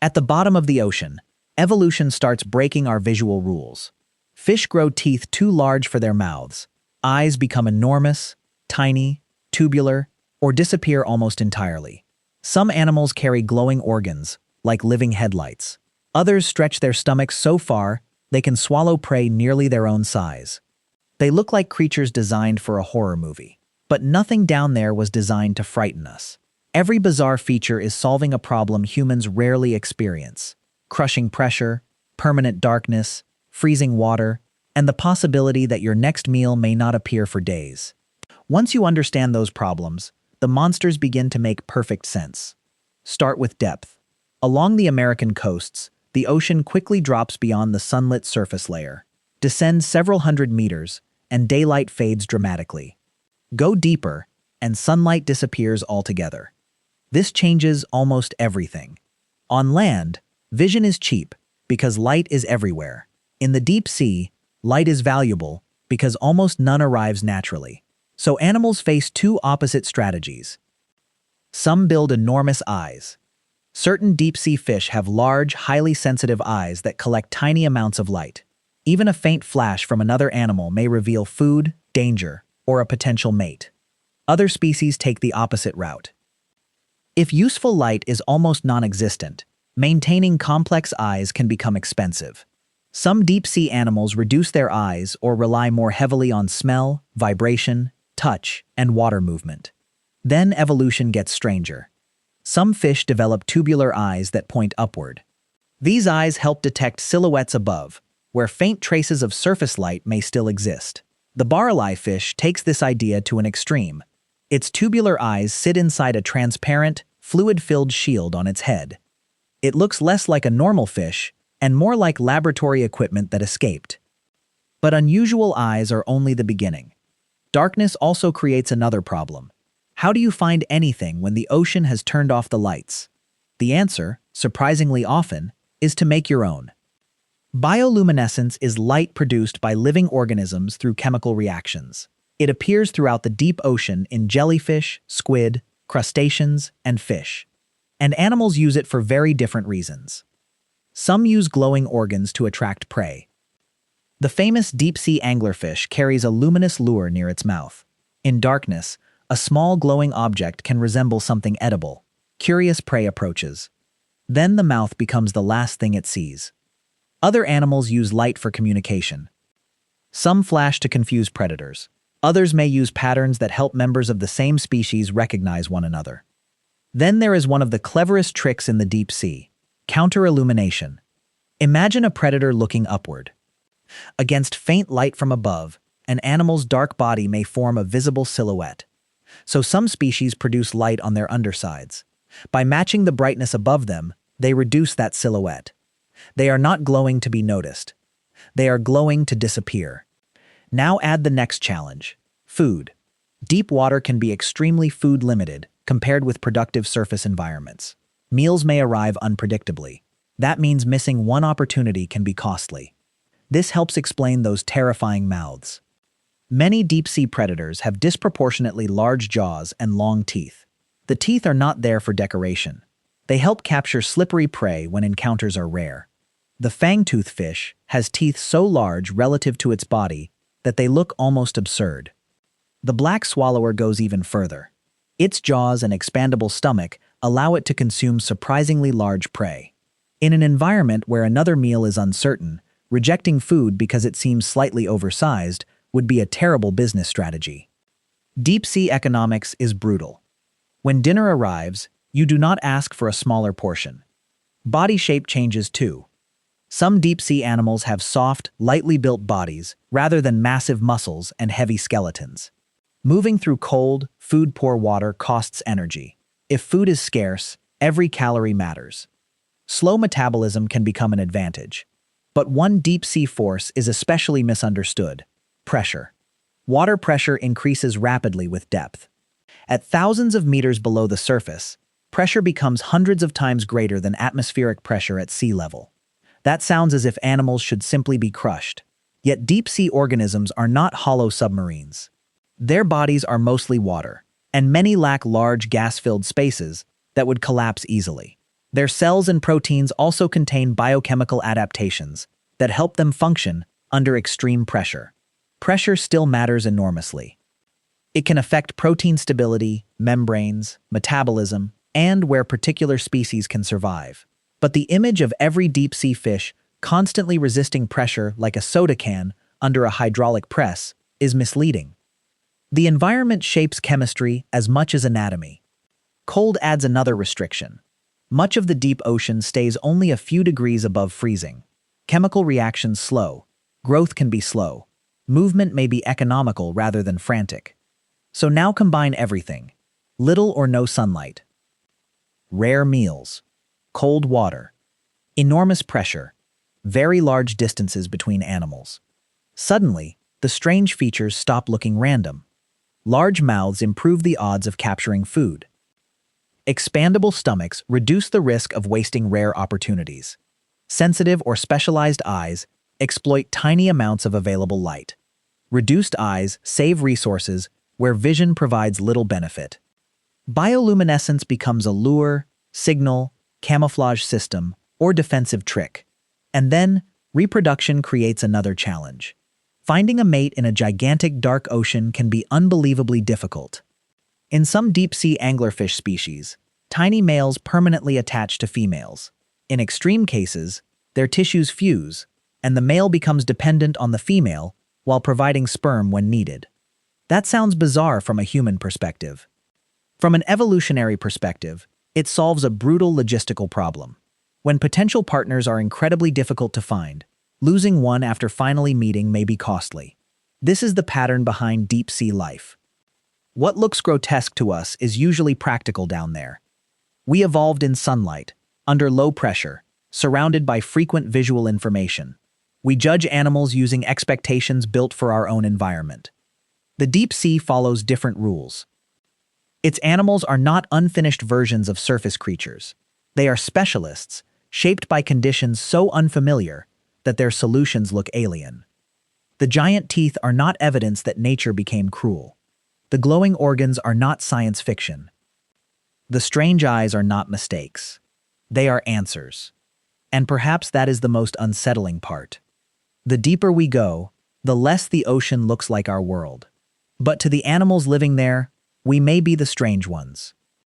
At the bottom of the ocean, evolution starts breaking our visual rules. Fish grow teeth too large for their mouths. Eyes become enormous, tiny, tubular, or disappear almost entirely. Some animals carry glowing organs, like living headlights. Others stretch their stomachs so far they can swallow prey nearly their own size. They look like creatures designed for a horror movie. But nothing down there was designed to frighten us. Every bizarre feature is solving a problem humans rarely experience: crushing pressure, permanent darkness, freezing water, and the possibility that your next meal may not appear for days. Once you understand those problems, the monsters begin to make perfect sense. Start with depth. Along the American coasts, the ocean quickly drops beyond the sunlit surface layer, descends several hundred meters, and daylight fades dramatically. Go deeper, and sunlight disappears altogether. This changes almost everything. On land, vision is cheap because light is everywhere. In the deep sea, light is valuable because almost none arrives naturally. So animals face two opposite strategies. Some build enormous eyes. Certain deep-sea fish have large, highly sensitive eyes that collect tiny amounts of light. Even a faint flash from another animal may reveal food, danger, or a potential mate. Other species take the opposite route. If useful light is almost non-existent, maintaining complex eyes can become expensive. Some deep-sea animals reduce their eyes or rely more heavily on smell, vibration, touch, and water movement. Then evolution gets stranger. Some fish develop tubular eyes that point upward. These eyes help detect silhouettes above, where faint traces of surface light may still exist. The barreleye fish takes this idea to an extreme. Its tubular eyes sit inside a transparent, fluid-filled shield on its head. It looks less like a normal fish and more like laboratory equipment that escaped. But unusual eyes are only the beginning. Darkness also creates another problem. How do you find anything when the ocean has turned off the lights? The answer, surprisingly often, is to make your own. Bioluminescence is light produced by living organisms through chemical reactions. It appears throughout the deep ocean in jellyfish, squid, crustaceans, and fish. And animals use it for very different reasons. Some use glowing organs to attract prey. The famous deep-sea anglerfish carries a luminous lure near its mouth. In darkness, a small glowing object can resemble something edible. Curious prey approaches. Then the mouth becomes the last thing it sees. Other animals use light for communication. Some flash to confuse predators. Others may use patterns that help members of the same species recognize one another. Then there is one of the cleverest tricks in the deep sea: counter-illumination. Imagine a predator looking upward. Against faint light from above, an animal's dark body may form a visible silhouette. So some species produce light on their undersides. By matching the brightness above them, they reduce that silhouette. They are not glowing to be noticed. They are glowing to disappear. Now add the next challenge: food. Deep water can be extremely food-limited compared with productive surface environments. Meals may arrive unpredictably. That means missing one opportunity can be costly. This helps explain those terrifying mouths. Many deep-sea predators have disproportionately large jaws and long teeth. The teeth are not there for decoration. They help capture slippery prey when encounters are rare. The fangtooth fish has teeth so large relative to its body that they look almost absurd. The black swallower goes even further. Its jaws and expandable stomach allow it to consume surprisingly large prey. In an environment where another meal is uncertain, rejecting food because it seems slightly oversized would be a terrible business strategy. Deep-sea economics is brutal. When dinner arrives, you do not ask for a smaller portion. Body shape changes too. Some deep-sea animals have soft, lightly built bodies rather than massive muscles and heavy skeletons. Moving through cold, food-poor water costs energy. If food is scarce, every calorie matters. Slow metabolism can become an advantage. But one deep-sea force is especially misunderstood: pressure. Water pressure increases rapidly with depth. At thousands of meters below the surface, pressure becomes hundreds of times greater than atmospheric pressure at sea level. That sounds as if animals should simply be crushed. Yet deep-sea organisms are not hollow submarines. Their bodies are mostly water, and many lack large gas-filled spaces that would collapse easily. Their cells and proteins also contain biochemical adaptations that help them function under extreme pressure. Pressure still matters enormously. It can affect protein stability, membranes, metabolism, and where particular species can survive. But the image of every deep-sea fish constantly resisting pressure like a soda can under a hydraulic press is misleading. The environment shapes chemistry as much as anatomy. Cold adds another restriction. Much of the deep ocean stays only a few degrees above freezing. Chemical reactions slow. Growth can be slow. Movement may be economical rather than frantic. So now combine everything. Little or no sunlight. Rare meals. Cold water. Enormous pressure. Very large distances between animals. Suddenly, the strange features stop looking random. Large mouths improve the odds of capturing food. Expandable stomachs reduce the risk of wasting rare opportunities. Sensitive or specialized eyes exploit tiny amounts of available light. Reduced eyes save resources where vision provides little benefit. Bioluminescence becomes a lure, signal, camouflage system, or defensive trick. And then, reproduction creates another challenge. Finding a mate in a gigantic dark ocean can be unbelievably difficult. In some deep-sea anglerfish species, tiny males permanently attach to females. In extreme cases, their tissues fuse, and the male becomes dependent on the female while providing sperm when needed. That sounds bizarre from a human perspective. From an evolutionary perspective, it solves a brutal logistical problem. When potential partners are incredibly difficult to find, losing one after finally meeting may be costly. This is the pattern behind deep-sea life. What looks grotesque to us is usually practical down there. We evolved in sunlight, under low pressure, surrounded by frequent visual information. We judge animals using expectations built for our own environment. The deep sea follows different rules. Its animals are not unfinished versions of surface creatures. They are specialists, shaped by conditions so unfamiliar that their solutions look alien. The giant teeth are not evidence that nature became cruel. The glowing organs are not science fiction. The strange eyes are not mistakes. They are answers. And perhaps that is the most unsettling part. The deeper we go, the less the ocean looks like our world. But to the animals living there, we may be the strange ones.